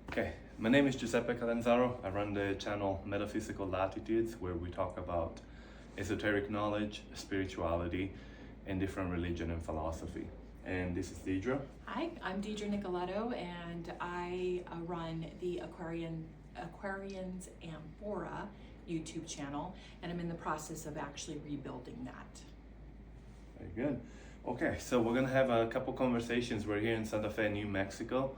Okay, my name is Giuseppe Catanzaro. I run the channel Metaphysical Latitudes, where we talk about esoteric knowledge, spirituality, and different religion and philosophy. And this is Diedra. Hi, I'm Diedra Nicoletto, and I run the Aquarians Amphora YouTube channel, and I'm in the process of actually rebuilding that. Very good. Okay, so we're gonna have a couple conversations. We're here in Santa Fe, New Mexico.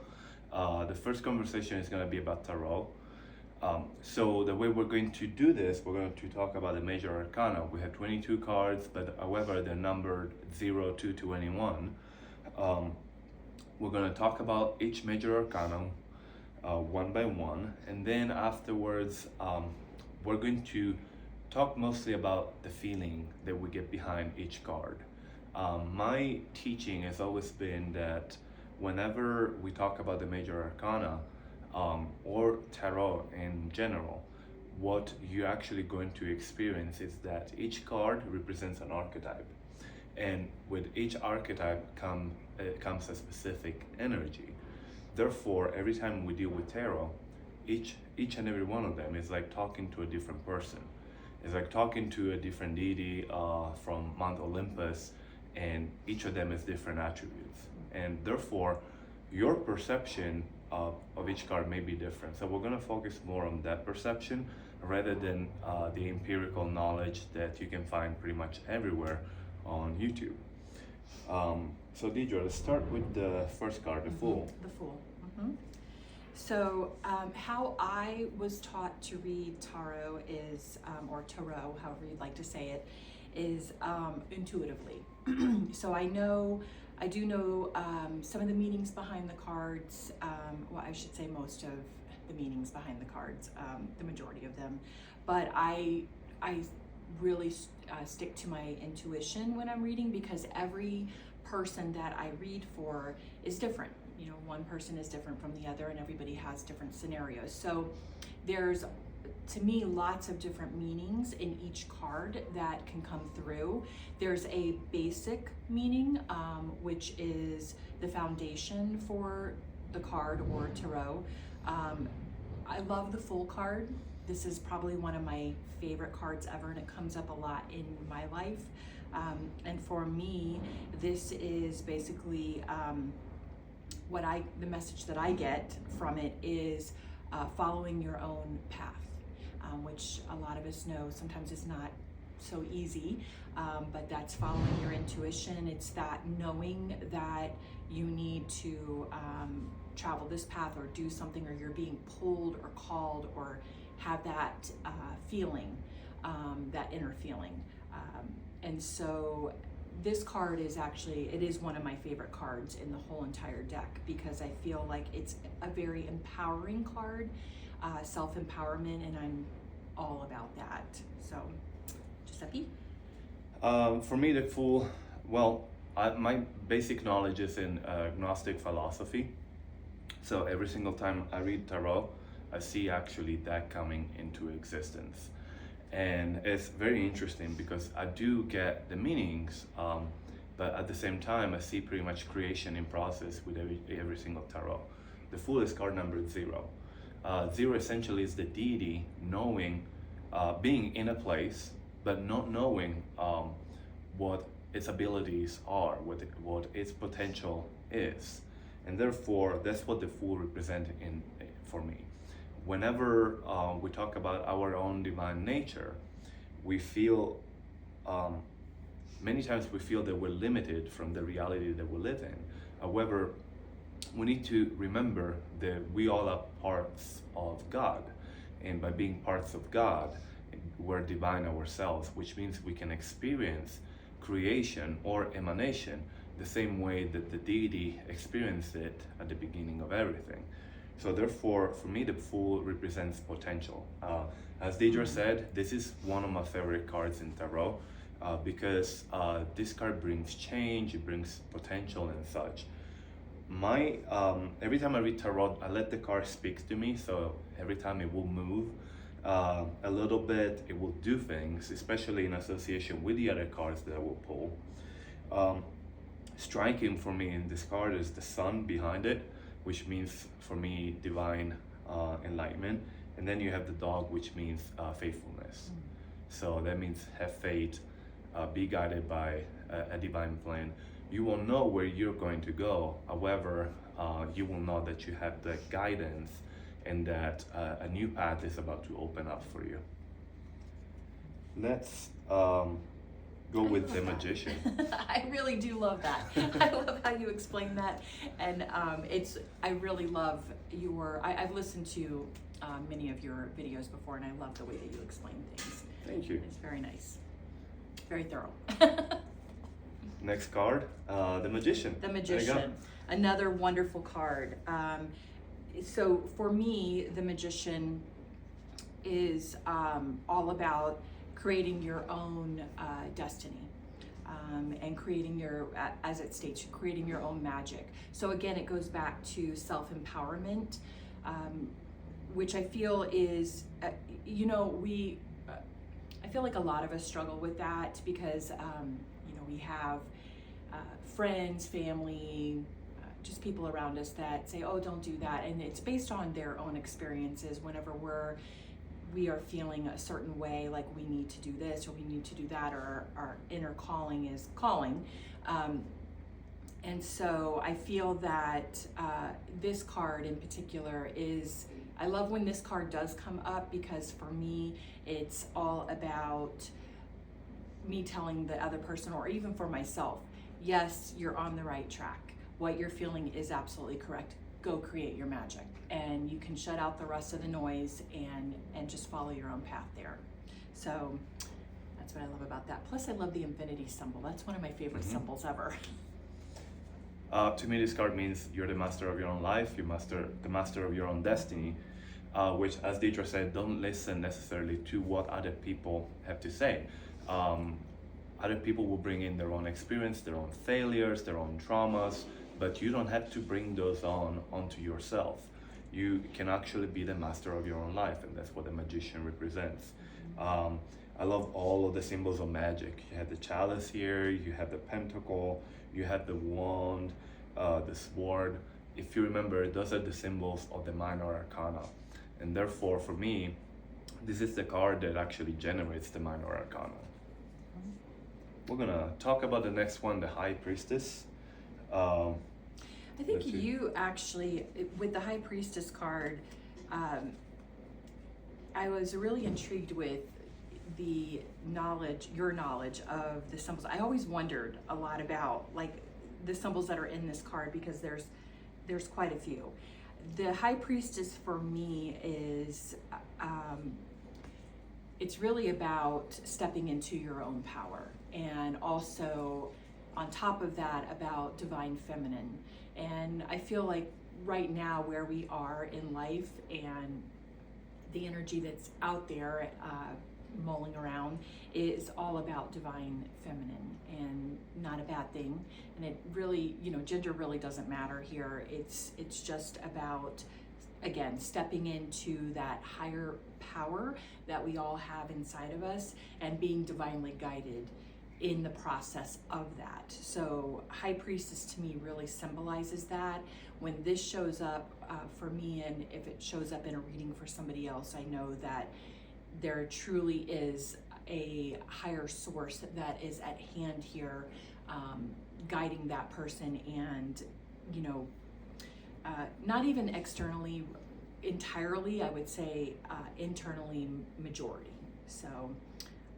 The first conversation is gonna be about tarot. So the way we're going to do this, we're going to talk about the major arcana. We have 22 cards, but however they're numbered 0 to 21. We're going to talk about each major arcana one by one, and then afterwards we're going to talk mostly about the feeling that we get behind each card. My teaching has always been that whenever we talk about the major arcana or tarot in general, what you're actually going to experience is that each card represents an archetype, and with each archetype comes a specific energy. Therefore, every time we deal with tarot, each and every one of them is like talking to a different person. It's like talking to a different deity from Mount Olympus, and each of them has different attributes. And therefore, your perception of each card may be different. So we're going to focus more on that perception rather than the empirical knowledge that you can find pretty much everywhere on YouTube. So Diedra, let's start with the first card, the Fool. The Fool. So how I was taught to read tarot is, or tarot, however you'd like to say it, is intuitively. So I do know some of the meanings behind the cards. Well, I should say most of the meanings behind the cards, the majority of them. But I really stick to my intuition when I'm reading, because every person that I read for is different. You know, one person is different from the other, and everybody has different scenarios. So there's, to me, lots of different meanings in each card that can come through. There's a basic meaning, which is the foundation for the card or tarot. I love the Fool card. This is probably one of my favorite cards ever, and it comes up a lot in my life. And for me, this is basically the message that I get from it is following your own path. Which a lot of us know sometimes is not so easy, but that's following your intuition. It's that knowing that you need to travel this path or do something, or you're being pulled or called, or have that feeling, that inner feeling. And so this card is actually, it is one of my favorite cards in the whole entire deck, because I feel like it's a very empowering card, self-empowerment, and I'm all about that. So, Giuseppe? For me, the Fool, well, my basic knowledge is in Gnostic philosophy. So every single time I read tarot, I see actually that coming into existence. And it's very interesting because I do get the meanings, but at the same time, I see pretty much creation in process with every single tarot. The Fool is card number 0. 0 essentially is the deity knowing, being in a place, but not knowing what its abilities are, what its potential is. And therefore, that's what the Fool represents for me. Whenever we talk about our own divine nature, we feel, many times we feel that we're limited from the reality that we live in. However, we need to remember that we all are parts of God, and by being parts of God, we're divine ourselves, which means we can experience creation or emanation the same way that the deity experienced it at the beginning of everything. So therefore, for me, the Fool represents potential. As Diedra said, this is one of my favorite cards in tarot, because this card brings change, it brings potential and such. Every time I read tarot, I let the card speak to me. So every time it will move a little bit, it will do things, especially in association with the other cards that I will pull. Striking for me in this card is the sun behind it. which means for me divine enlightenment. And then you have the dog, which means faithfulness. So that means have faith, be guided by a divine plan. You won't know where you're going to go. However, you will know that you have the guidance and that a new path is about to open up for you. Let's go with the magician. I really do love that. I love how you explain that, and I really love I've listened to many of your videos before, and I love the way that you explain things. Thank you. It's very nice, very thorough. Next card, the magician. The magician, another wonderful card. So for me, the magician is all about creating your own destiny, and creating as it states, creating your own magic. So again, it goes back to self-empowerment, which I feel is, I feel like a lot of us struggle with that because, we have friends, family, just people around us that say, oh, don't do that. And it's based on their own experiences whenever we are feeling a certain way, like we need to do this or we need to do that, or our inner calling is calling. And so I feel that this card in particular I love when this card does come up, because for me, it's all about me telling the other person, or even for myself, yes, you're on the right track. What you're feeling is absolutely correct. Go create your magic, and you can shut out the rest of the noise and just follow your own path there. So that's what I love about that. Plus I love the infinity symbol. That's one of my favorite symbols ever. To me, this card means you're the master of your own life, the master of your own destiny, which, as Diedra said, don't listen necessarily to what other people have to say. Other people will bring in their own experience, their own failures, their own traumas, but you don't have to bring those onto yourself. You can actually be the master of your own life, and that's what the magician represents. I love all of the symbols of magic. You have the chalice here, you have the pentacle, you have the wand, the sword. If you remember, those are the symbols of the minor arcana. And therefore, for me, this is the card that actually generates the minor arcana. We're gonna talk about the next one, the High Priestess. I think you actually, with the High Priestess card, I was really intrigued with your knowledge of the symbols. I always wondered a lot about like the symbols that are in this card, because there's quite a few. The High Priestess for me is, it's really about stepping into your own power, and also on top of that about divine feminine. And I feel like right now where we are in life and the energy that's out there mulling around is all about divine feminine, and not a bad thing. And it really, gender really doesn't matter here. It's just about, again, stepping into that higher power that we all have inside of us and being divinely guided in the process of that. So High Priestess to me really symbolizes that. When this shows up for me, and if it shows up in a reading for somebody else, I know that there truly is a higher source that is at hand here, guiding that person, and not even externally entirely, I would say internally majority. So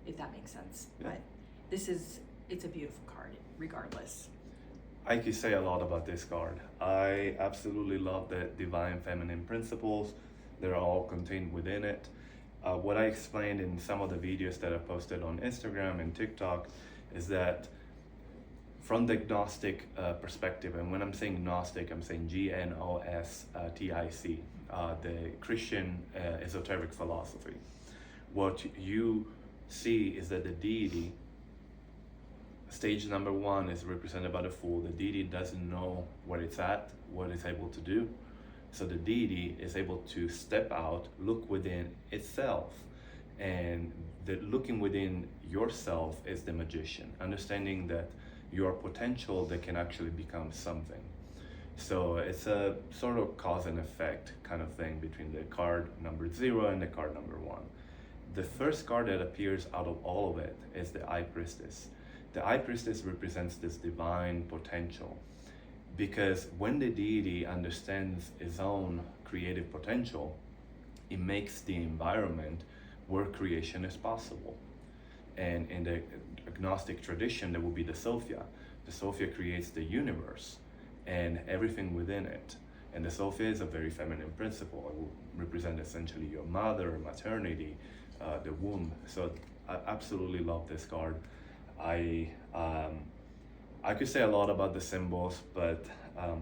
if that makes sense. Yeah. But it's a beautiful card regardless. I could say a lot about this card. I absolutely love the divine feminine principles. They're all contained within it. What I explained in some of the videos that I posted on Instagram and TikTok is that from the Gnostic perspective, and when I'm saying Gnostic, I'm saying Gnostic, the Christian esoteric philosophy. What you see is that the deity, stage number one, is represented by the Fool. The deity doesn't know where it's at, what it's able to do. So the deity is able to step out, look within itself, and the looking within yourself is the magician, understanding that your potential that can actually become something. So it's a sort of cause and effect kind of thing between the card number 0 and the card number 1. The first card that appears out of all of it is the High Priestess. The High Priestess represents this divine potential, because when the deity understands his own creative potential, it makes the environment where creation is possible. And in the agnostic tradition, there will be the Sophia. The Sophia creates the universe and everything within it. And the Sophia is a very feminine principle. It will represent essentially your mother, maternity, the womb. So I absolutely love this card. I could say a lot about the symbols, but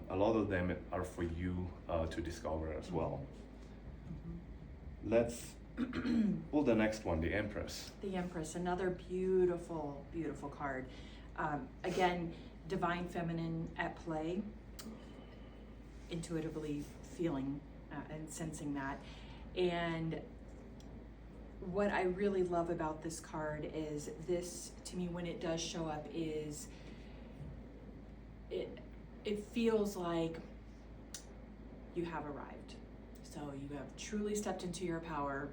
a lot of them are for you to discover as well. Let's pull the next one, the Empress. The Empress, another beautiful, beautiful card. Again, divine feminine at play, intuitively feeling and sensing that. And what I really love about this card is this, to me, when it does show up, is it feels like you have arrived. So you have truly stepped into your power.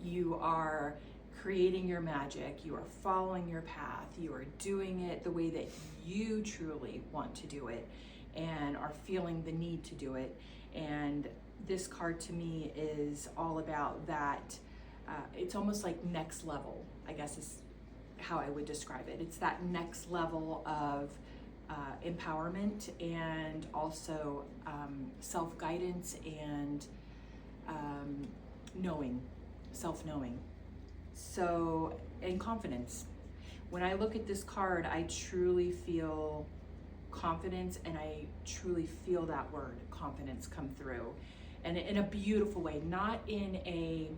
You are creating your magic. You are following your path. You are doing it the way that you truly want to do it and are feeling the need to do it. And this card to me is all about that. It's almost like next level, I guess is how I would describe it. It's that next level of empowerment and also self-guidance and knowing, self-knowing. So, and confidence. When I look at this card, I truly feel confidence, and I truly feel that word, confidence, come through. And in a beautiful way, not in a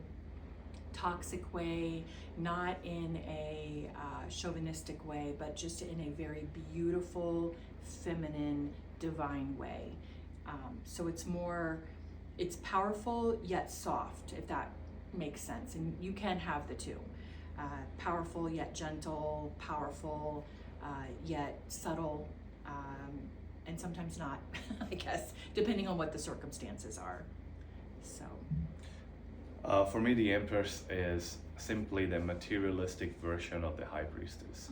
toxic way, not in a chauvinistic way, but just in a very beautiful, feminine, divine way. So it's powerful yet soft, if that makes sense. And you can have the two. Powerful yet gentle, powerful yet subtle, and sometimes not, I guess, depending on what the circumstances are. So. For me, the Empress is simply the materialistic version of the High Priestess.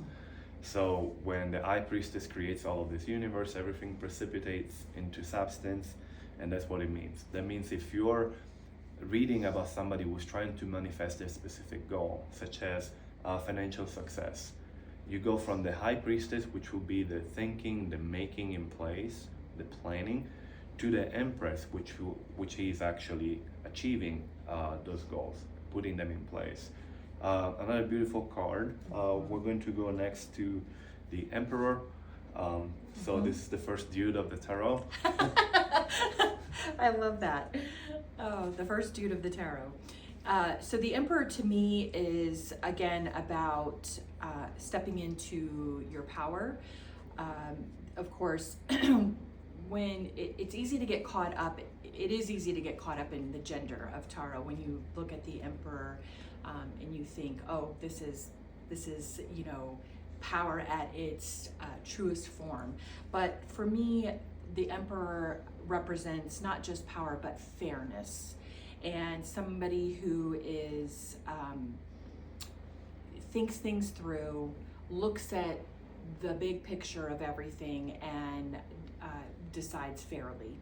So when the High Priestess creates all of this universe, everything precipitates into substance, and that's what it means. That means if you're reading about somebody who's trying to manifest a specific goal, such as financial success, you go from the High Priestess, which will be the thinking, the making in place, the planning, to the Empress, which is actually achieving those goals, putting them in place. Another beautiful card. We're going to go next to the Emperor. So this is the first dude of the tarot. I love that. Oh, the first dude of the tarot. So the Emperor to me is, again, about stepping into your power. Of course, when it's easy to get caught up, it is easy to get caught up in the gender of tarot when you look at the Emperor and you think, oh, this is power at its truest form. But for me, the Emperor represents not just power but fairness, and somebody who is thinks things through, looks at the big picture of everything, and decides fairly.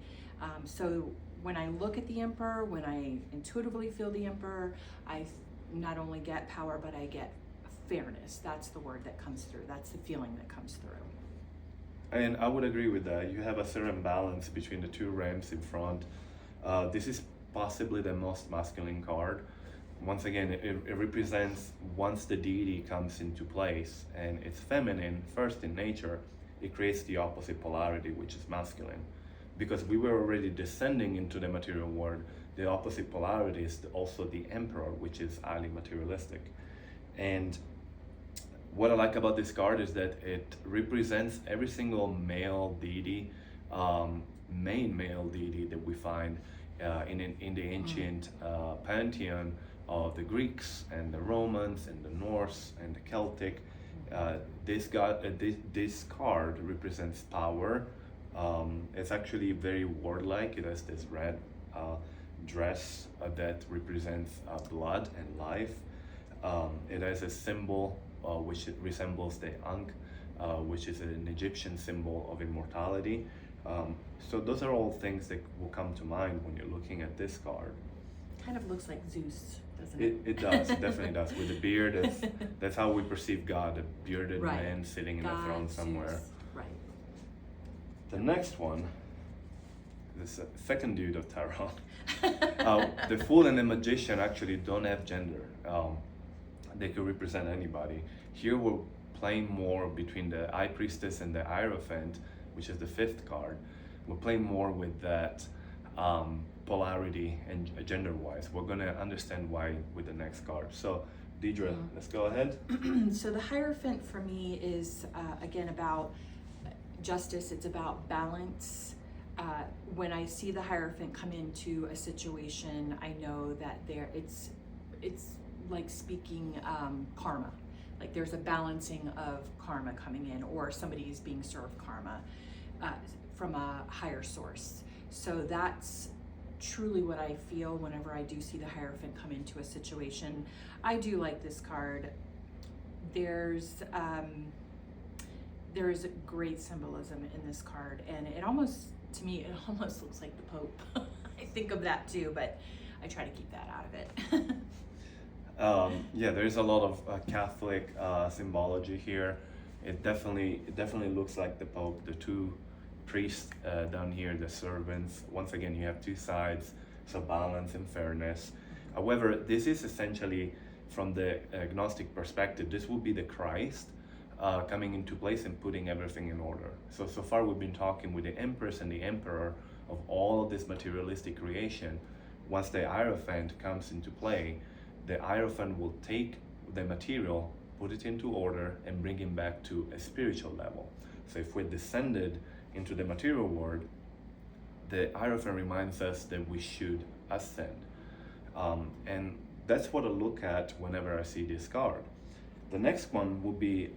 So when I look at the Emperor, when I intuitively feel the Emperor, I not only get power, but I get fairness. That's the word that comes through. That's the feeling that comes through. And I would agree with that. You have a certain balance between the two rams in front. This is possibly the most masculine card. Once again, it represents once the deity comes into place and it's feminine first in nature, it creates the opposite polarity, which is masculine. Because we were already descending into the material world, the opposite polarity is also the Emperor, which is highly materialistic. And what I like about this card is that it represents every single male deity, main male deity that we find in the ancient pantheon of the Greeks and the Romans and the Norse and the Celtic. This card represents power, It's actually very warlike. It has this red dress that represents blood and life. It has a symbol which it resembles the Ankh, which is an Egyptian symbol of immortality. So those are all things that will come to mind when you're looking at this card. Kind of looks like Zeus, doesn't it? It does, it definitely does. With the beard, that's how we perceive God, a bearded Right. man sitting in God, a throne somewhere. Zeus. Right. The next one, this second dude of tarot. The Fool and the Magician actually don't have gender. They could represent anybody. Here we're playing more between the High Priestess and the Hierophant, which is the fifth card. We're playing more with that polarity and gender-wise. We're gonna understand why with the next card. So, Diedra, let's go ahead. So the Hierophant for me is again about justice. It's about balance. When I see the Hierophant come into a situation, I know that it's like speaking karma. Like there's a balancing of karma coming in, or somebody's being served karma from a higher source. So that's truly what I feel whenever I do see the Hierophant come into a situation. I do like this card. There's great symbolism in this card, and it almost, to me, it almost looks like the Pope. I think of that too, but I try to keep that out of it. Yeah, there's a lot of Catholic symbology here. It definitely looks like the Pope. The two priests down here, the servants. Once again, you have two sides, so balance and fairness. However, this is essentially, from the agnostic perspective, this will be the Christ coming into place and putting everything in order. So far we've been talking with the Empress and the Emperor of all of this materialistic creation. Once the Hierophant comes into play, the Hierophant will take the material, put it into order, and bring it back to a spiritual level. So if we descended into the material world, the Hierophant reminds us that we should ascend. And that's what I look at whenever I see this card. The next one will be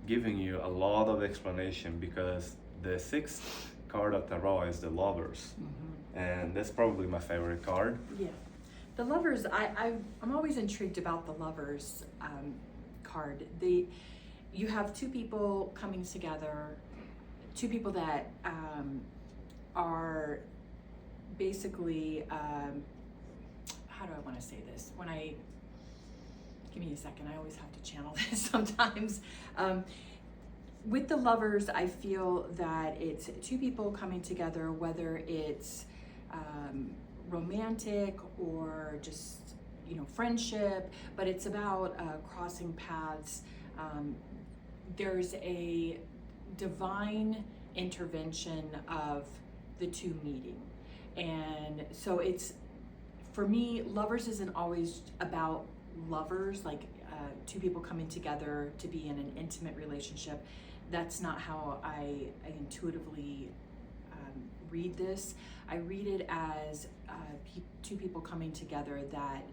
giving you a lot of explanation, because the sixth card of Tarot is the Lovers. And that's probably my favorite card. Yeah. The Lovers, I'm always intrigued about the Lovers card. You have two people coming together, two people that are basically, how do I want to say this? Give me a second, I always have to channel this sometimes. With the Lovers, I feel that it's two people coming together, whether it's romantic or just friendship, but it's about crossing paths. There's a divine intervention of the two meeting, and so it's, for me, Lovers isn't always about lovers, like two people coming together to be in an intimate relationship. That's not how I intuitively read this. I read it as two people coming together that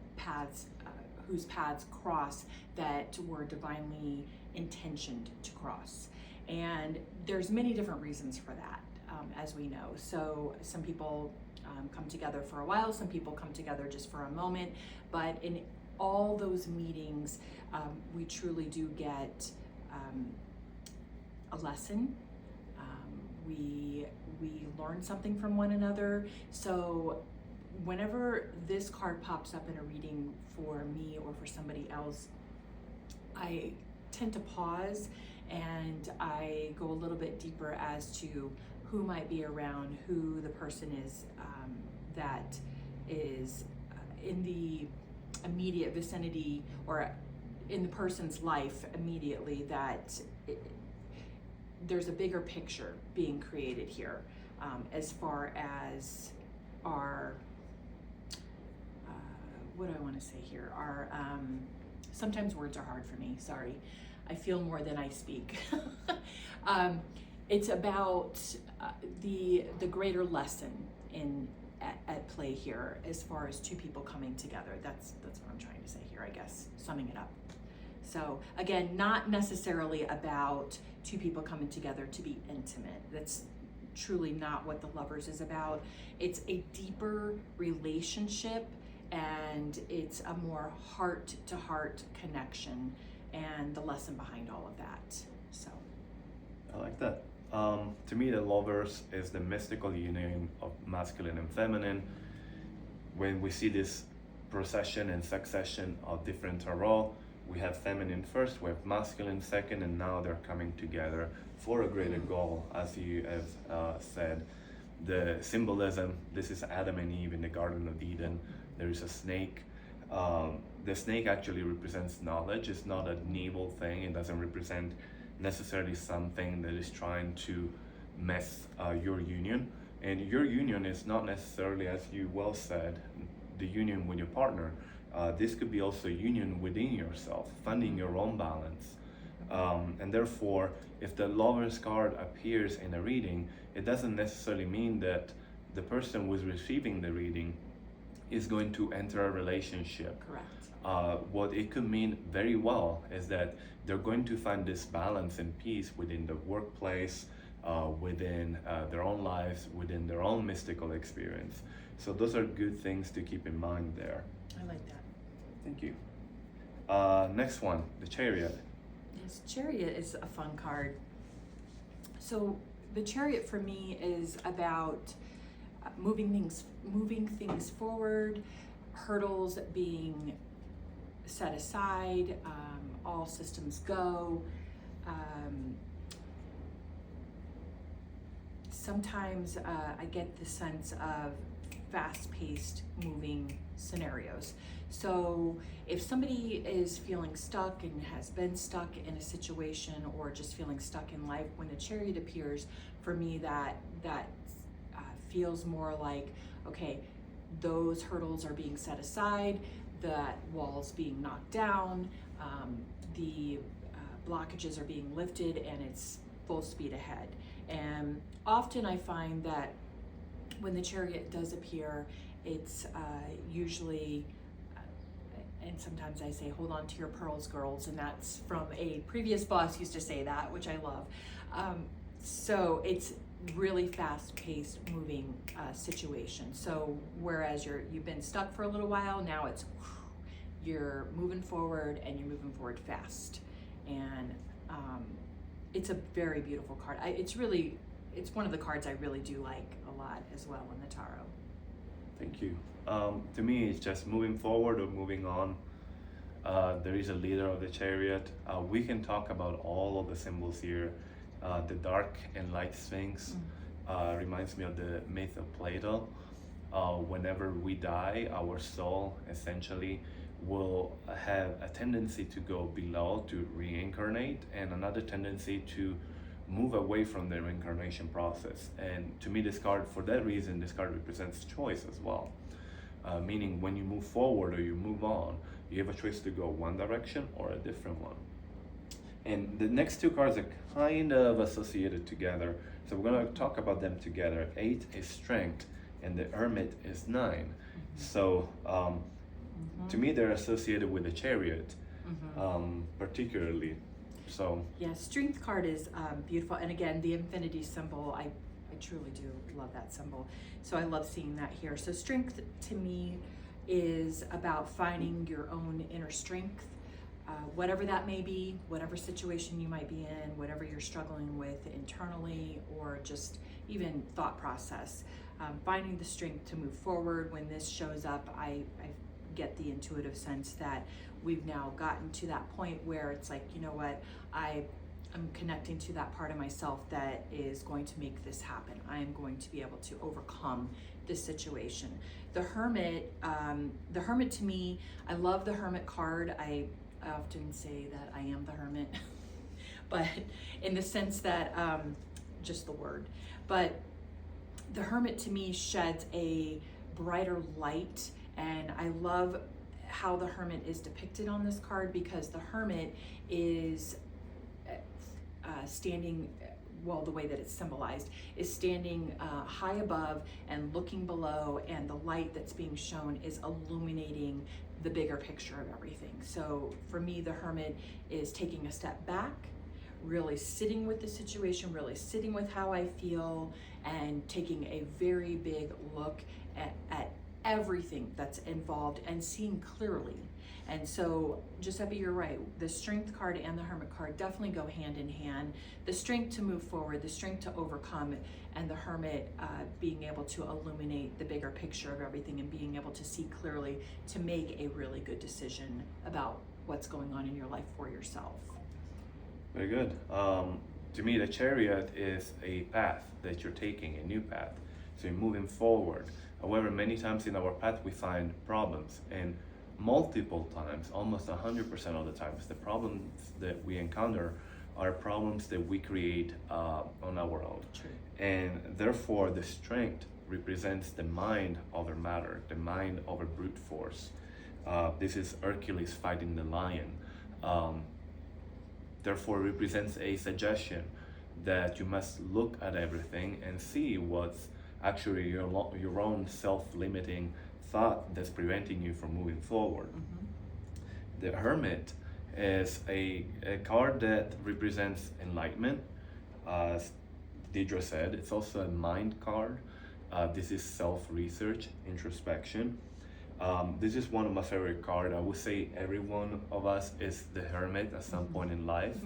whose paths cross, that were divinely intentioned to cross. And there's many different reasons for that, as we know. So some people come together for a while, some people come together just for a moment, but in all those meetings, we truly do get a lesson. We learn something from one another. So whenever this card pops up in a reading for me or for somebody else, I tend to pause and I go a little bit deeper as to who might be around, who the person is that is in the immediate vicinity or in the person's life immediately, that there's a bigger picture being created here, as far as our, what do I want to say here? Our, sometimes words are hard for me, sorry. I feel more than I speak. It's about the greater lesson at play here, as far as two people coming together. That's what I'm trying to say here, I guess, summing it up. So again, not necessarily about two people coming together to be intimate. truly not what the Lovers is about. It's a deeper relationship, and it's a more heart-to-heart connection, and the lesson behind all of that. So I like that. To me, the Lovers is the mystical union of masculine and feminine. When we see this procession and succession of different tarot, we have feminine first, we have masculine second, and now they're coming together for a greater goal, as you have said. The symbolism, this is Adam and Eve in the Garden of Eden. There is a snake. The snake actually represents knowledge. It's not an evil thing. It doesn't represent necessarily something that is trying to mess your union. And your union is not necessarily, as you well said, the union with your partner. This could be also a union within yourself, finding your own balance. And therefore, if the Lover's card appears in a reading, it doesn't necessarily mean that the person who is receiving the reading is going to enter a relationship. correct. What it could mean very well is that they're going to find this balance and peace within the workplace, within their own lives, within their own mystical experience. So those are good things to keep in mind there. I like that. Thank you. Next one, the Chariot. Yes, Chariot is a fun card. So the Chariot for me is about moving things forward, hurdles being set aside, all systems go. Sometimes I get the sense of fast-paced moving scenarios. So if somebody is feeling stuck and has been stuck in a situation, or just feeling stuck in life, when the Chariot appears, for me that feels more like, okay, those hurdles are being set aside, that wall's being knocked down, the blockages are being lifted, and it's full speed ahead. And often I find that when the Chariot does appear, it's usually, and sometimes I say, hold on to your pearls, girls, and that's from a previous boss used to say that, which I love. So it's really fast-paced moving situation. So whereas you've been stuck for a little while, now it's you're moving forward, and you're moving forward fast. And it's a very beautiful card. It's one of the cards I really do like a lot as well in the tarot. Thank you. To me, it's just moving forward or moving on. There is a leader of the Chariot. We can talk about all of the symbols here. The dark and light Sphinx reminds me of the myth of Plato. Whenever we die, our soul essentially will have a tendency to go below, to reincarnate, and another tendency to move away from the reincarnation process. And to me, this card, for that reason, this card represents choice as well. Meaning when you move forward or you move on, you have a choice to go one direction or a different one. And the next two cards are kind of associated together, so we're going to talk about them together. 8 is Strength, and the Hermit is 9. So to me, they're associated with the Chariot, particularly. So yeah, Strength card is beautiful, and again, the infinity symbol, I truly do love that symbol. So I love seeing that here. So Strength to me is about finding your own inner strength, whatever that may be, whatever situation you might be in, whatever you're struggling with internally, or just even thought process. Finding the strength to move forward. When this shows up, I get the intuitive sense that we've now gotten to that point where it's like, you know what, I'm connecting to that part of myself that is going to make this happen. I am going to be able to overcome this situation. The Hermit to me, I love the Hermit card. I often say that I am the Hermit, but in the sense that, just the word, but the Hermit to me sheds a brighter light, and I love how the Hermit is depicted on this card, because the Hermit is standing, well, the way that it's symbolized is standing high above and looking below, and the light that's being shown is illuminating the bigger picture of everything. So for me, the Hermit is taking a step back, really sitting with the situation, really sitting with how I feel, and taking a very big look at everything that's involved and seeing clearly. And so, Giuseppe, you're right. The Strength card and the Hermit card definitely go hand in hand. The strength to move forward, the strength to overcome, and the Hermit being able to illuminate the bigger picture of everything and being able to see clearly to make a really good decision about what's going on in your life for yourself. Very good. To me, the Chariot is a path that you're taking, a new path. So you're moving forward. However, many times in our path we find problems, and multiple times, almost 100% of the times, the problems that we encounter are problems that we create on our own. True. And therefore, the strength represents the mind over matter, the mind over brute force. This is Hercules fighting the lion. Therefore, represents a suggestion that you must look at everything and see what's actually your own self-limiting thought that's preventing you from moving forward. Mm-hmm. The Hermit is a card that represents enlightenment. As Diedra said, it's also a mind card. This is self-research, introspection. This is one of my favorite cards. I would say every one of us is the Hermit at some point in life.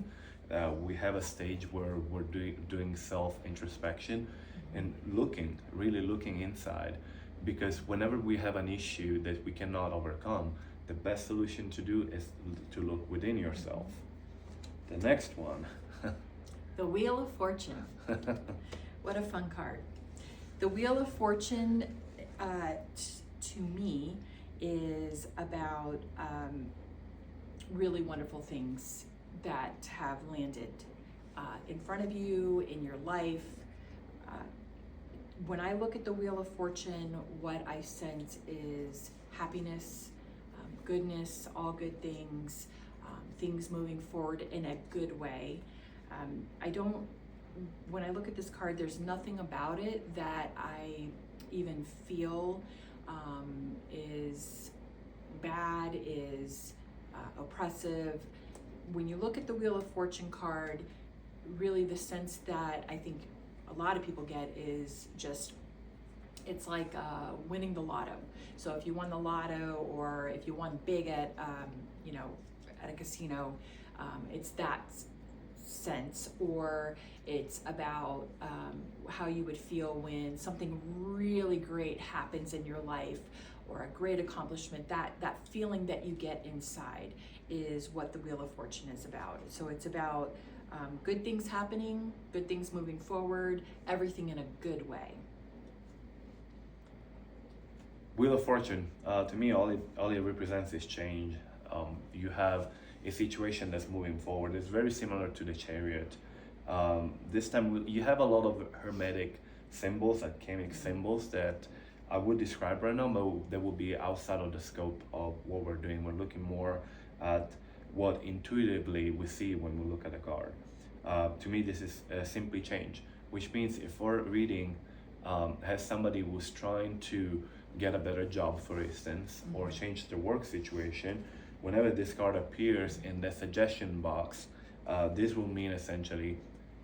We have a stage where we're doing self-introspection and really looking inside, because whenever we have an issue that we cannot overcome, the best solution to do is to look within yourself. The next one. The Wheel of Fortune. What a fun card. The Wheel of Fortune, to me, is about really wonderful things that have landed in front of you, in your life. When I look at the Wheel of Fortune, what I sense is happiness, goodness, all good things, things moving forward in a good way. When I look at this card, there's nothing about it that I even feel is bad, is oppressive. When you look at the Wheel of Fortune card, really the sense that I think a lot of people get is just, it's like winning the lotto. So if you won the lotto, or if you won big at at a casino, it's that sense. Or it's about how you would feel when something really great happens in your life, or a great accomplishment. That feeling that you get inside is what the Wheel of Fortune is about. So it's about good things happening, good things moving forward, everything in a good way. Wheel of Fortune, to me, all it represents is change. You have a situation that's moving forward. It's very similar to the Chariot. This time you have a lot of hermetic symbols, alchemic symbols that I would describe right now, but that will be outside of the scope of what we're doing. We're looking more at what intuitively we see when we look at a card. To me, this is simply change, which means if our reading has somebody who's trying to get a better job, for instance, or change their work situation, whenever this card appears in the suggestion box, this will mean essentially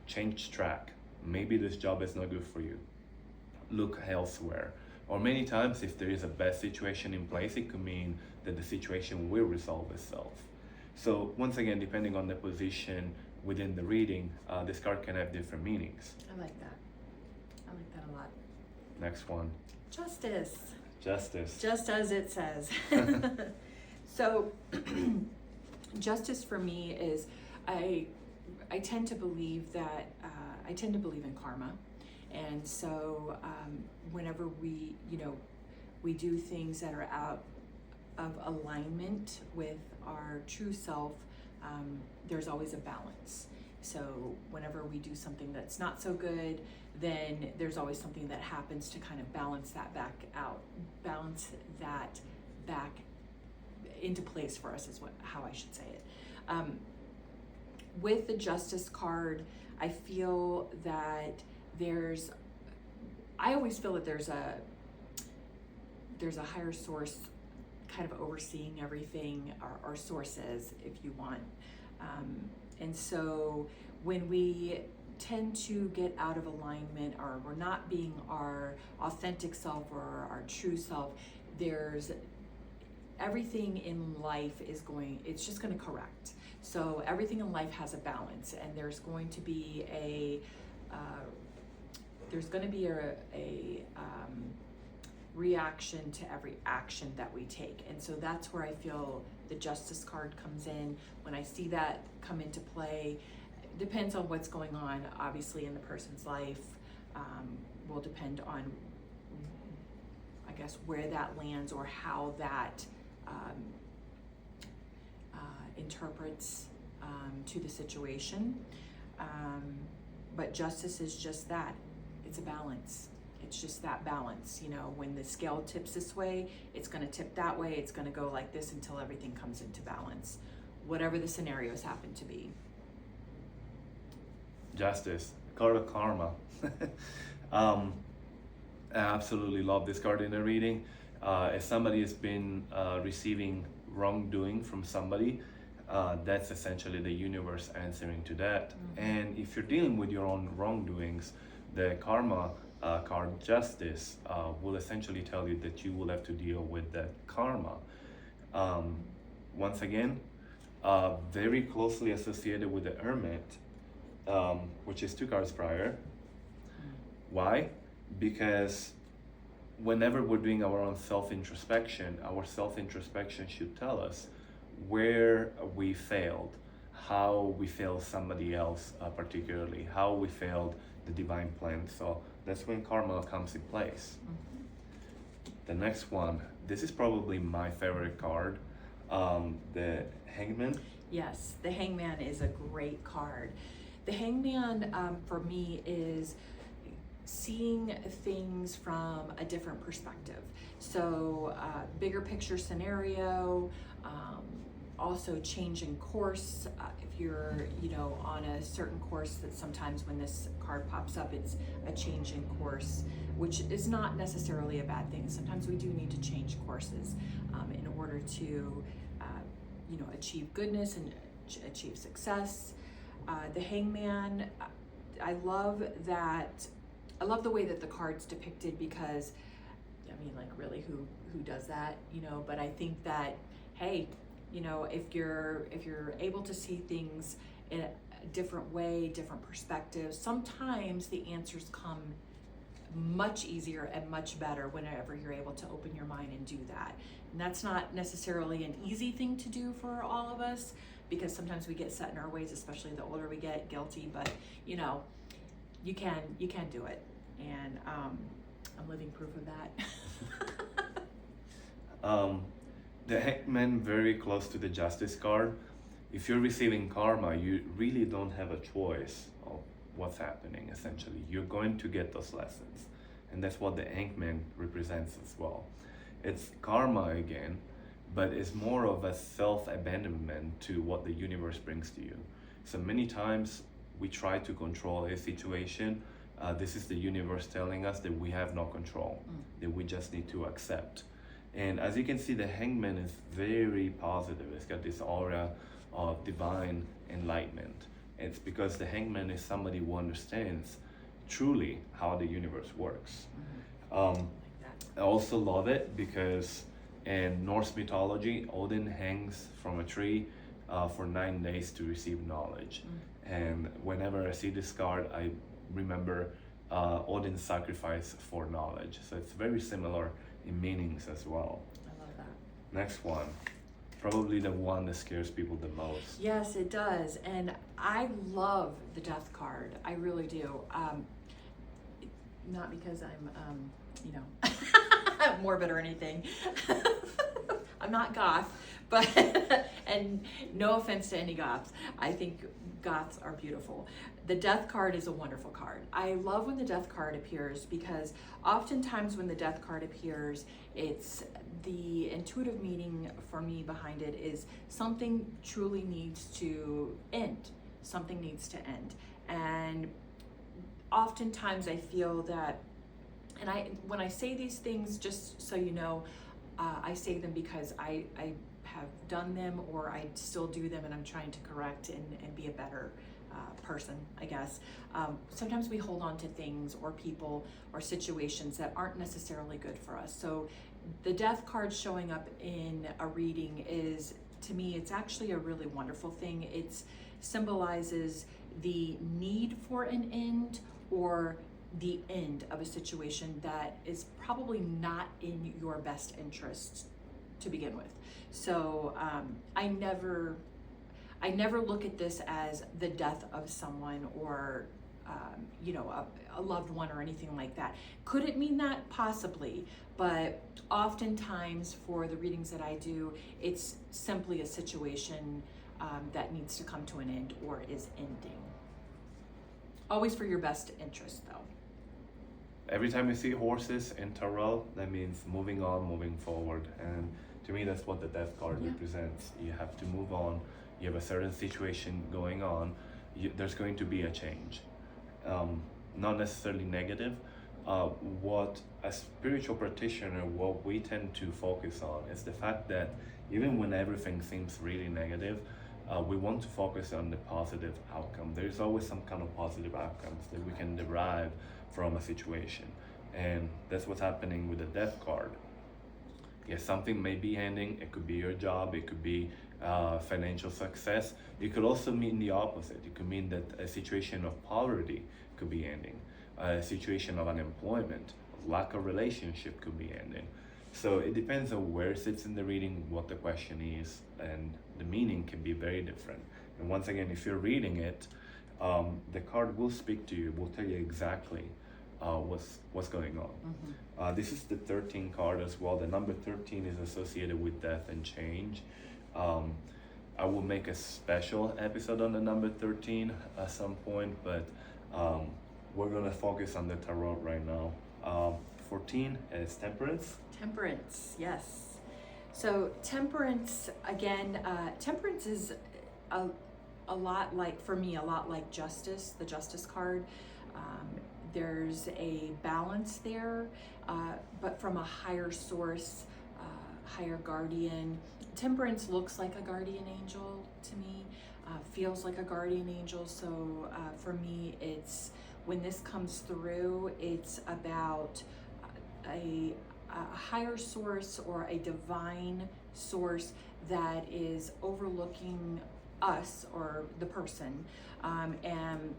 change track. Maybe this job is not good for you. Look elsewhere. Or many times, if there is a bad situation in place, it could mean that the situation will resolve itself. So once again, depending on the position within the reading, this card can have different meanings. I like that. I like that a lot. Next one. Justice. Justice. Just as it says. So, justice for me is, I tend to believe that, I tend to believe in karma. And so whenever we do things that are out of alignment with our true self, there's always a balance. So whenever we do something that's not so good, then there's always something that happens to kind of balance that back into place for us, is how I should say it. With the Justice card, I feel that I always feel that there's a higher source kind of overseeing everything, or sources, if you want. And so when we tend to get out of alignment, or we're not being our authentic self or our true self, there's everything in life it's just going to correct. So everything in life has a balance, and there's going to be a reaction to every action that we take. And so that's where I feel the Justice card comes in. When I see that come into play, depends on what's going on, obviously, in the person's life. Will depend on, I guess, where that lands or how that interprets to the situation. But justice is just that. It's a balance. It's just that balance. You know, when the scale tips this way, it's going to tip that way. It's going to go like this until everything comes into balance, whatever the scenarios happen to be. Justice, card of karma. I absolutely love this card in a reading. If somebody has been receiving wrongdoing from somebody, that's essentially the universe answering to that. Mm-hmm. And if you're dealing with your own wrongdoings, the karma card, justice, will essentially tell you that you will have to deal with that karma. Once again, very closely associated with the Hermit, which is 2 cards prior. Why? Because whenever we're doing our own self-introspection, our self-introspection should tell us where we failed, how we failed somebody else, particularly, how we failed the divine plan. So that's when karma comes in place. Mm-hmm. The next one, this is probably my favorite card, the Hangman. Yes, the Hangman is a great card. The Hangman, for me, is seeing things from a different perspective. So bigger picture scenario, also changing course. If you're, on a certain course, that sometimes when this card pops up, it's a change in course, which is not necessarily a bad thing. Sometimes we do need to change courses in order to, achieve goodness and achieve success. The Hangman, I love that. I love the way that the card's depicted, because, really, who does that, But I think that, hey, if you're able to see things in a different way, different perspectives, sometimes the answers come much easier and much better whenever you're able to open your mind and do that. And that's not necessarily an easy thing to do for all of us, because sometimes we get set in our ways, especially the older we get, guilty, but you can do it. And I'm living proof of that. The Hangman, very close to the Justice card. If you're receiving karma, you really don't have a choice of what's happening, essentially. You're going to get those lessons. And that's what the Hangman represents as well. It's karma again, but it's more of a self-abandonment to what the universe brings to you. So many times we try to control a situation. This is the universe telling us that we have no control, that we just need to accept. And as you can see, the Hangman is very positive. It's got this aura of divine enlightenment. It's because the Hangman is somebody who understands truly how the universe works. I also love it because in Norse mythology, Odin hangs from a tree for 9 days to receive knowledge. And whenever I see this card, I remember Odin's sacrifice for knowledge. So it's very similar in meanings as well. I love that. Next one, probably the one that scares people the most. Yes, it does. And I love the Death card. I really do. Not because I'm, morbid or anything. I'm not goth, but, and no offense to any goths. I think goths are beautiful. The Death card is a wonderful card. I love when the Death card appears, because oftentimes when the Death card appears, it's the intuitive meaning for me behind it is something truly needs to end. Something needs to end. And oftentimes I feel that, and when I say these things, just so you know, I say them because I have done them, or I still do them, and I'm trying to correct and be a better person, I guess. Sometimes we hold on to things or people or situations that aren't necessarily good for us. So the death card showing up in a reading is, to me, it's actually a really wonderful thing. It symbolizes the need for an end or the end of a situation that is probably not in your best interest to begin with. So I never look at this as the death of someone or a loved one or anything like that. Could it mean that? Possibly, but oftentimes for the readings that I do, it's simply a situation that needs to come to an end or is ending. Always for your best interest, though. Every time you see horses in tarot, that means moving on, moving forward. And to me, that's what the death card represents. You have to move on. You have a certain situation going on. There's going to be a change. Not necessarily negative. What a spiritual practitioner, what we tend to focus on is the fact that even when everything seems really negative, we want to focus on the positive outcome. There's always some kind of positive outcomes that we can derive from a situation. And that's what's happening with the death card. Yes, something may be ending. It could be your job. It could be financial success. It could also mean the opposite. It could mean that a situation of poverty could be ending. A situation of unemployment, lack of relationship could be ending. So it depends on where it sits in the reading, what the question is, and the meaning can be very different. And once again, if you're reading it, the card will speak to you, will tell you exactly what's going on. Mm-hmm. This is the 13 card as well. The number 13 is associated with death and change. I will make a special episode on the number 13 at some point, but we're gonna focus on the tarot right now. 14 is temperance. Temperance, yes. So temperance, again, temperance is a lot like, for me, a lot like justice, the justice card. There's a balance there, but from a higher source, higher guardian. Temperance looks like a guardian angel to me, feels like a guardian angel. So for me, it's, when this comes through, it's about a higher source or a divine source that is overlooking us or the person, and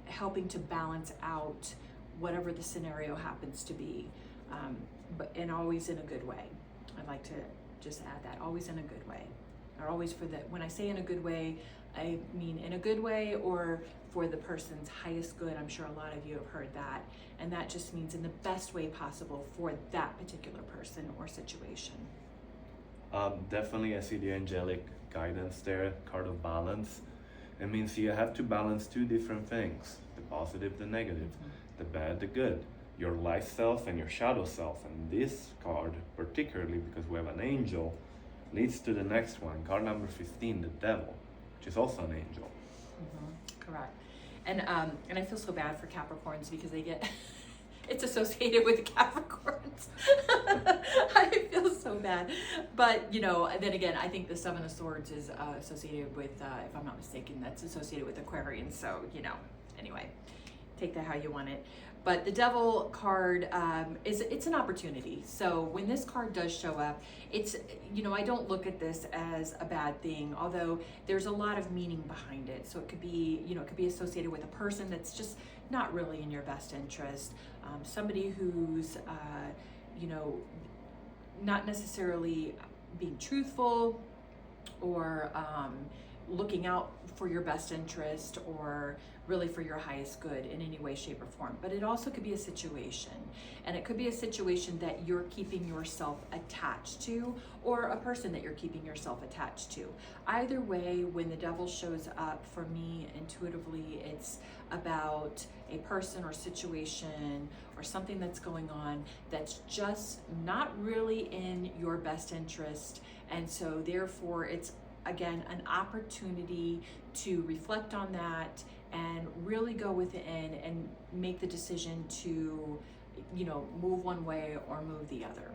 helping to balance out whatever the scenario happens to be, and always in a good way. I'd like to just add that, always in a good way, or always for the, when I say in a good way, I mean in a good way or for the person's highest good. I'm sure a lot of you have heard that, and that just means in the best way possible for that particular person or situation. Definitely I see the angelic guidance there, card of balance. It means you have to balance two different things, the positive, the negative, the bad, the good, your light self and your shadow self. And this card, particularly because we have an angel, leads to the next one, card number 15, the devil, which is also an angel. Correct. And I feel so bad for Capricorns because they get it's associated with Capricorns. I feel so bad. But, then again, I think the Seven of Swords is associated with, if I'm not mistaken, that's associated with Aquarians. So, anyway, take that how you want it. But the Devil card, it's an opportunity. So when this card does show up, it's, I don't look at this as a bad thing, although there's a lot of meaning behind it. So it could be, it could be associated with a person that's just not really in your best interest. Somebody who's, not necessarily being truthful or looking out for your best interest or really for your highest good in any way, shape, or form. But it also could be a situation, and it could be a situation that you're keeping yourself attached to, or a person that you're keeping yourself attached to. Either way, when the devil shows up, for me, intuitively, it's about a person or situation or something that's going on that's just not really in your best interest. And so therefore it's, again, an opportunity to reflect on that and really go within and make the decision to, move one way or move the other.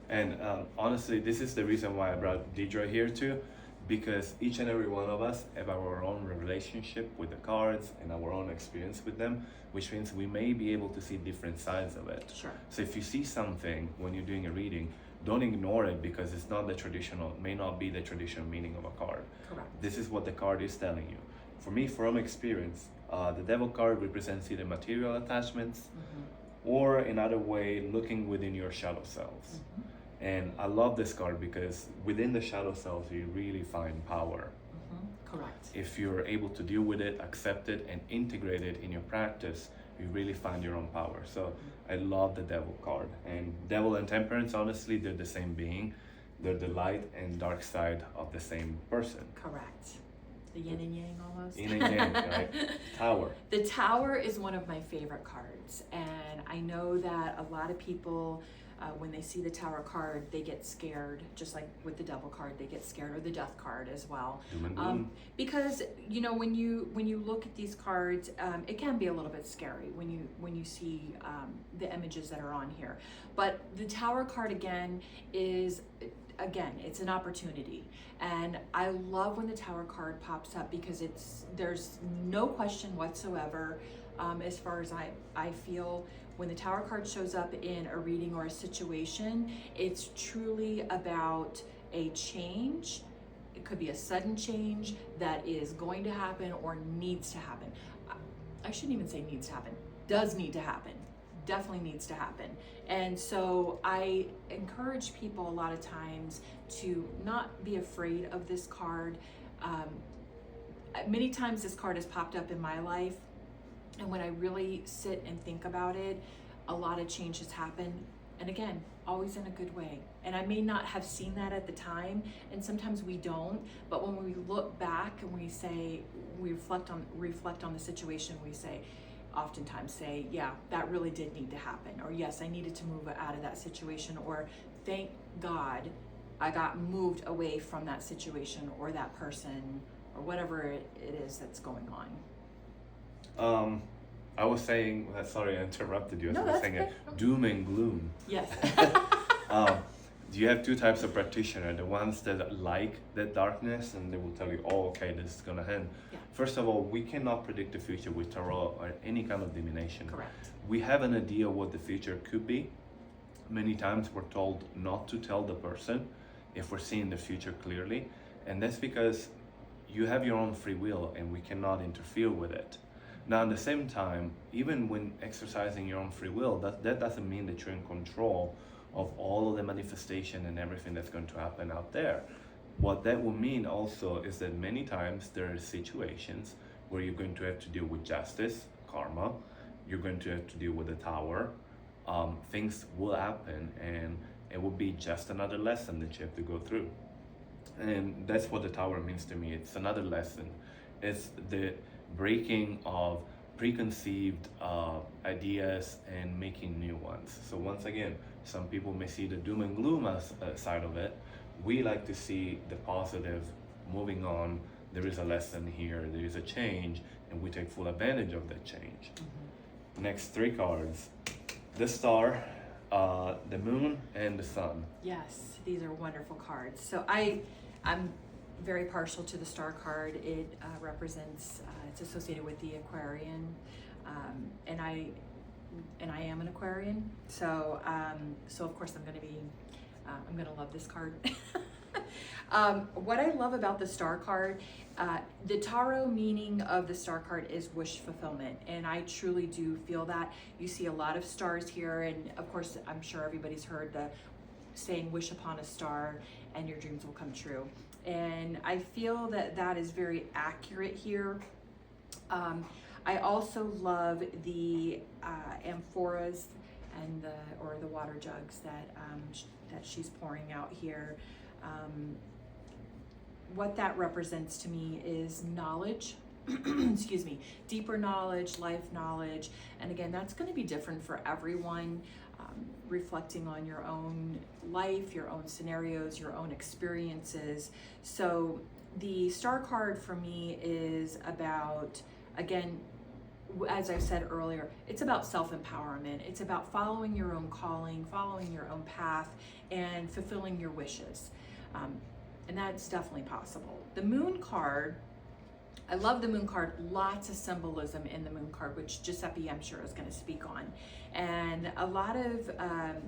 And honestly, this is the reason why I brought Diedra here too, because each and every one of us have our own relationship with the cards and our own experience with them, which means we may be able to see different sides of it. Sure. So if you see something when you're doing a reading, don't ignore it because it's not the traditional, may not be the traditional meaning of a card. Correct. This is what the card is telling you. For me, from experience, the devil card represents either material attachments or another way, looking within your shadow selves. And I love this card because within the shadow selves, you really find power. Correct. If you're able to deal with it, accept it, and integrate it in your practice, you really find your own power. So I love the devil card. And devil and temperance, honestly, they're the same being. They're the light and dark side of the same person. Correct. The yin and yang almost. Yin and yang, right? Tower. The Tower is one of my favorite cards. And I know that a lot of people, when they see the Tower card, they get scared, just like with the Devil card, they get scared, or the Death card as well. Doom and gloom. Because you know, when you look at these cards, it can be a little bit scary when you see the images that are on here. But the Tower card again, it's an opportunity, and I love when the Tower card pops up because there's no question whatsoever. As far as I feel, when the Tower card shows up in a reading or a situation, it's truly about a change. It could be a sudden change that is going to happen or needs to happen. I shouldn't even say needs to happen, does need to happen, definitely needs to happen. And so I encourage people a lot of times to not be afraid of this card. Many times this card has popped up in my life, and when I really sit and think about it, a lot of change has happened. And again, always in a good way. And I may not have seen that at the time, and sometimes we don't, but when we look back and we reflect on the situation, we oftentimes say, yeah, that really did need to happen, or yes, I needed to move out of that situation, or thank God I got moved away from that situation or that person or whatever it is that's going on. I was saying, sorry I interrupted you. No, I was saying okay. Doom and gloom. Yes. You have two types of practitioner, the ones that like the darkness and they will tell you, oh, okay, this is gonna end. Yeah. First of all, we cannot predict the future with tarot or any kind of divination. Correct. We have an idea what the future could be. Many times we're told not to tell the person if we're seeing the future clearly, and that's because you have your own free will and we cannot interfere with it. Now, at the same time, even when exercising your own free will, that doesn't mean that you're in control of all of the manifestation and everything that's going to happen out there. What that will mean also is that many times there are situations where you're going to have to deal with justice, karma, you're going to have to deal with the Tower. Things will happen and it will be just another lesson that you have to go through. And that's what the Tower means to me. It's another lesson. It's the breaking of preconceived ideas and making new ones. So once again, some people may see the doom and gloom as a side of it. We like to see the positive, moving on. There is a lesson here, there is a change, and we take full advantage of that change. Next three cards, the Star, the Moon, and the Sun. Yes, these are wonderful cards. So I'm very partial to the Star card. It represents, it's associated with the Aquarian, and I am an Aquarian. So of course I'm gonna love this card. What I love about the Star card, the tarot meaning of the Star card is wish fulfillment, and I truly do feel that. You see a lot of stars here, and of course I'm sure everybody's heard the saying, wish upon a star and your dreams will come true. And I feel that that is very accurate here. I also love the amphoras and the water jugs that she's pouring out here. What that represents to me is knowledge, excuse me, deeper knowledge, life knowledge. And again, that's going to be different for everyone, reflecting on your own life, your own scenarios, your own experiences. So the Star card for me is about, again, as I said earlier, it's about self-empowerment. It's about following your own calling, following your own path, and fulfilling your wishes. And that's definitely possible. The moon card, I love the moon card. Lots of symbolism in the moon card, which Giuseppe, I'm sure, is going to speak on. And a lot of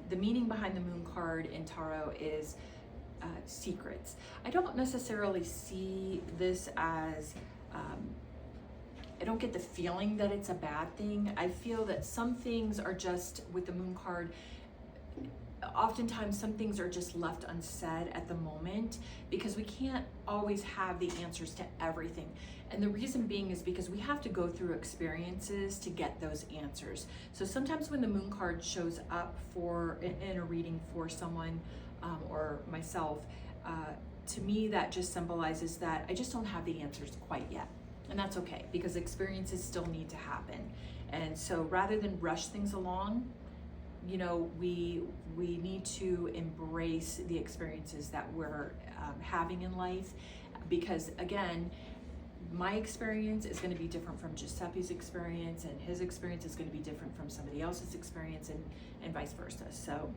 the meaning behind the moon card in tarot is secrets. I don't necessarily see this as, I don't get the feeling that it's a bad thing. I feel that some things are just, with the moon card, oftentimes some things are just left unsaid at the moment because we can't always have the answers to everything. And the reason being is because we have to go through experiences to get those answers. So sometimes when the moon card shows up in a reading for someone or myself, to me that just symbolizes that I just don't have the answers quite yet. And that's okay, because experiences still need to happen. And so rather than rush things along, you know, we need to embrace the experiences that we're having in life, because again, my experience is going to be different from Giuseppe's experience, and his experience is going to be different from somebody else's experience, and vice versa. So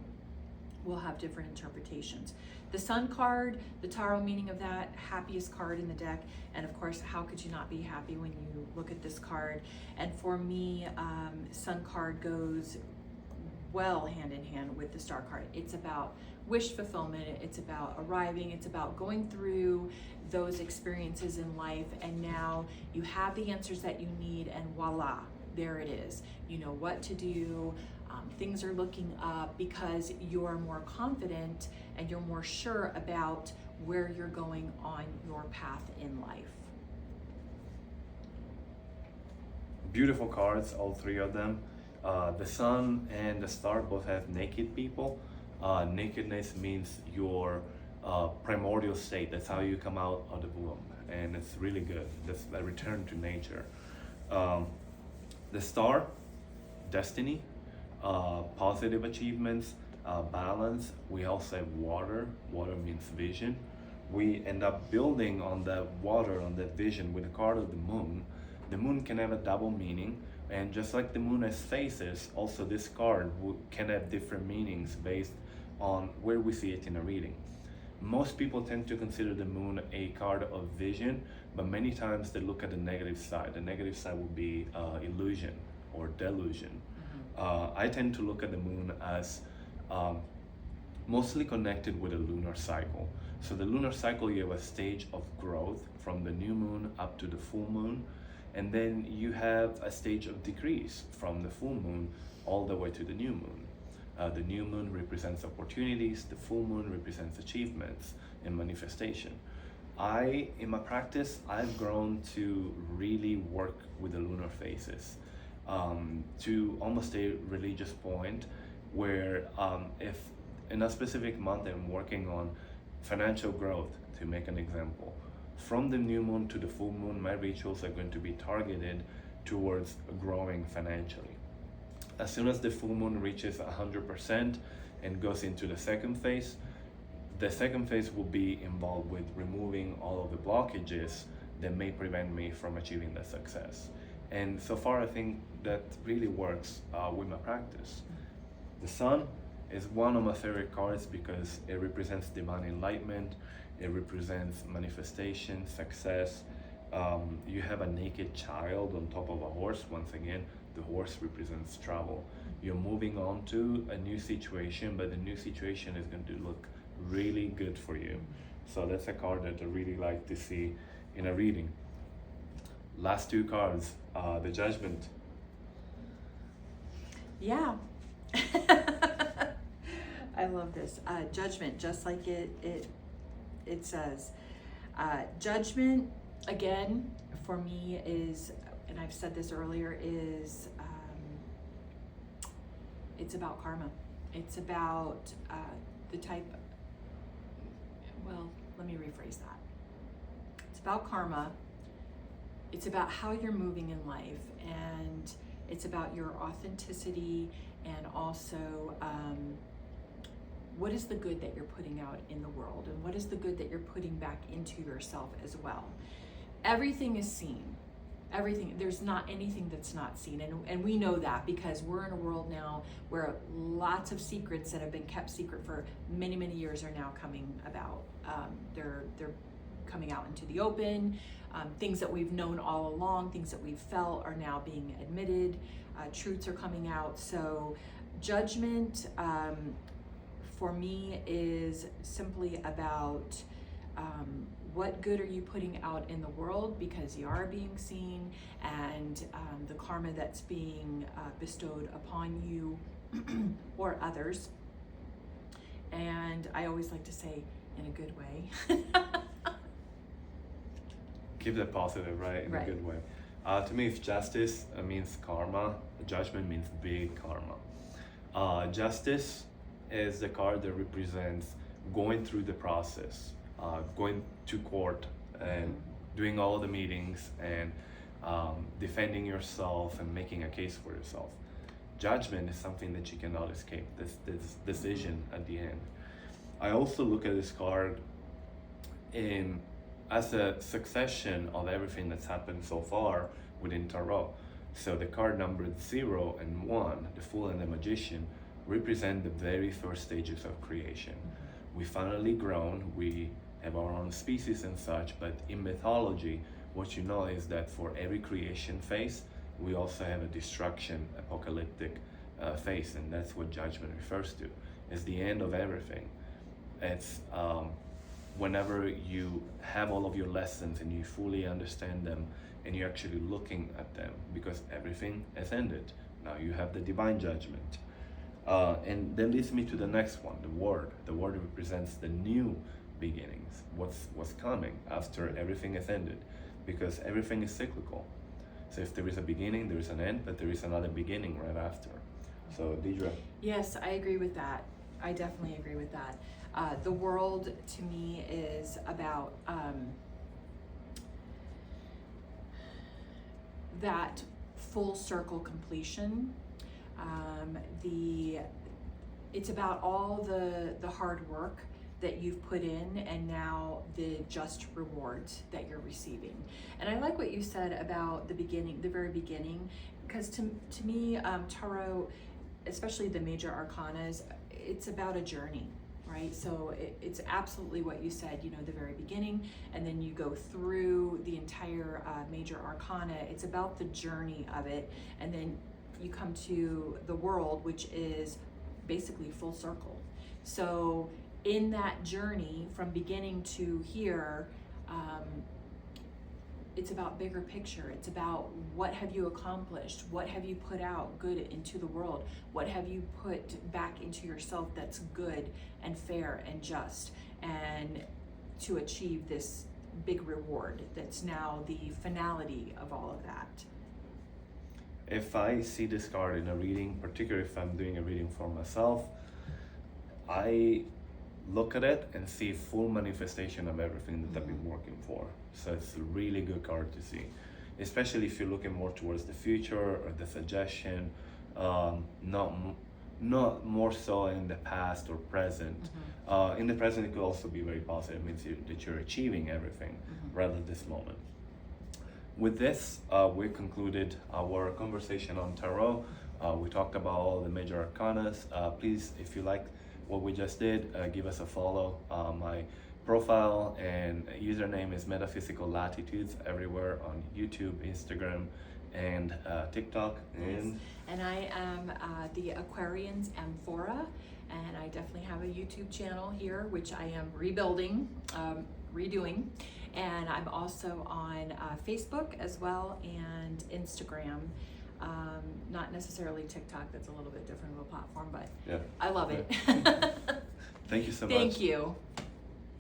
we'll have different interpretations. The Sun card, the tarot meaning of that, happiest card in the deck, and of course, how could you not be happy when you look at this card? And for me, Sun card goes well hand in hand with the Star card. It's about wish fulfillment, it's about arriving, it's about going through those experiences in life, and now you have the answers that you need, and voila, there it is. You know what to do, things are looking up because you're more confident and you're more sure about where you're going on your path in life. Beautiful cards, all three of them. The Sun and the Star both have naked people. Nakedness means your primordial state. That's how you come out of the womb, and it's really good. That's a return to nature. The Star, destiny, positive achievements, balance. We also have water. Water means vision. We end up building on that water, on that vision, with the card of the moon. The moon can have a double meaning, and just like the moon has phases, also this card can have different meanings based on where we see it in a reading. Most people tend to consider the moon a card of vision, but many times they look at the negative side. The negative side would be illusion or delusion. I tend to look at the moon as mostly connected with a lunar cycle. So the lunar cycle, you have a stage of growth from the new moon up to the full moon, and then you have a stage of decrease from the full moon all the way to the new moon. The new moon represents opportunities, the full moon represents achievements and manifestation. In my practice, I've grown to really work with the lunar phases to almost a religious point where if in a specific month I'm working on financial growth, to make an example, from the new moon to the full moon, my rituals are going to be targeted towards growing financially. As soon as the full moon reaches 100% and goes into the second phase will be involved with removing all of the blockages that may prevent me from achieving that success. And so far, I think that really works with my practice. The Sun is one of my favorite cards because it represents divine enlightenment, it represents manifestation, success. You have a naked child on top of a horse. Once again, the horse represents travel. You're moving on to a new situation, but the new situation is going to look really good for you. So that's a card that I really like to see in a reading. Last two cards, the Judgment. Yeah. I love this. Judgment, just like it says. Judgment, again, for me is, and I've said this earlier, is it's about karma. It's about the type, well, let me rephrase that. It's about karma. It's about how you're moving in life, and it's about your authenticity, and also what is the good that you're putting out in the world, and what is the good that you're putting back into yourself as well. Everything is seen. everything. There's not anything that's not seen, and we know that because we're in a world now where lots of secrets that have been kept secret for many, many years are now coming about. They're coming out into the open. Things that we've known all along, things that we've felt, are now being admitted. Truths are coming out. So judgment, for me, is simply about what good are you putting out in the world, because you are being seen, and the karma that's being bestowed upon you or others. And I always like to say, in a good way. Keep that positive, right? In Right. a good way. To me, if justice means karma, judgment means big karma. Justice is the card that represents going through the process, going to court and doing all the meetings and defending yourself and making a case for yourself. Judgment is something that you cannot escape, this decision at the end. I also look at this card as a succession of everything that's happened so far within Tarot. So the card numbered 0 and 1, the Fool and the Magician, represent the very first stages of creation. We finally grown, we have our own species and such, but in mythology, what you know is that for every creation phase, we also have a destruction, apocalyptic phase, and that's what judgment refers to. It's the end of everything. It's whenever you have all of your lessons and you fully understand them and you're actually looking at them, because everything has ended. Now you have the divine judgment. And that leads me to the next one, the word. The word represents the new beginnings, what's coming after everything has ended, because everything is cyclical. So if there is a beginning, there is an end, but there is another beginning right after. So Diedra. Yes, I agree with that. I definitely agree with that. The world to me is about that full circle completion. It's about all the hard work that you've put in, and now the just rewards that you're receiving. And I like what you said about the beginning, the very beginning, because to me, Tarot, especially the major arcanas, it's about a journey, right? So it's absolutely what you said, the very beginning, and then you go through the entire major arcana. It's about the journey of it, and then you come to the world, which is basically full circle. So in that journey from beginning to here, it's about bigger picture. It's about what have you accomplished? What have you put out good into the world? What have you put back into yourself that's good and fair and just, and to achieve this big reward that's now the finality of all of that. If I see this card in a reading, particularly if I'm doing a reading for myself, I look at it and see full manifestation of everything that I've been working for. So it's a really good card to see, especially if you're looking more towards the future or the suggestion, not more so in the past or present. In the present, it could also be very positive. It means that you're achieving everything rather than this moment. With this, we concluded our conversation on Tarot. We talked about all the major arcanas. Please, if you like what we just did, give us a follow. My profile and username is Metaphysical Latitudes everywhere on YouTube, Instagram, and TikTok. And I am the Aquarians Amphora, and I definitely have a YouTube channel here, which I am rebuilding, redoing. And I'm also on Facebook as well, and Instagram. Not necessarily TikTok, that's a little bit different of a platform, but yeah. I love it. Thank you so much. Thank you.